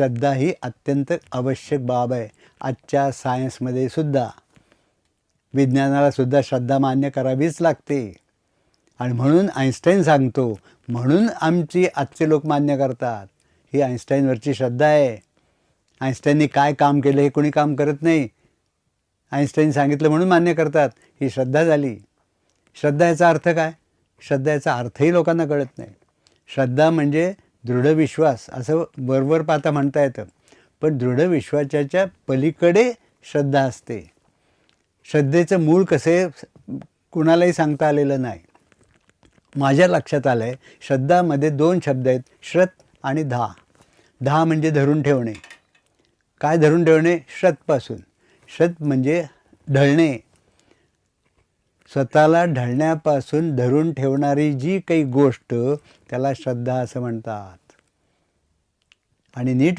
श्रद्धा ही अत्यंत आवश्यक बाब आहे. आजच्या सायन्समध्ये सुद्धा, विज्ञानाला सुद्धा श्रद्धा मान्य करावीच लागते. आणि म्हणून आईन्स्टाईन सांगतो, म्हणून आमची आजचे लोक मान्य करतात, ही आईन्स्टाईनवरची श्रद्धा आहे. आईन्स्टाईनने काय काम केलं हे कोणी काम करत नाही. आईन्स्टाईन सांगितलं म्हणून मान्य करतात, ही श्रद्धा झाली. श्रद्धा याचा अर्थ काय? श्रद्धा याचा अर्थही लोकांना कळत नाही. श्रद्धा म्हणजे दृढ विश्वास असं वरवर पाहता म्हणता येतं, पण दृढ विश्वासाच्या पलीकडे श्रद्धा असते. श्रद्धेचं मूळ कसे कुणालाही सांगता आलेलं नाही. माझ्या लक्षात आलं आहे, श्रद्धामध्ये 2 शब्द आहेत, श्रत आणि धा. धा म्हणजे धरून ठेवणे. काय धरून ठेवणे? श्रतपासून. श्रत म्हणजे ढळणे. स्वतःला ढळण्यापासून धरून ठेवणारी जी काही गोष्ट, त्याला श्रद्धा असं म्हणतात. आणि नीट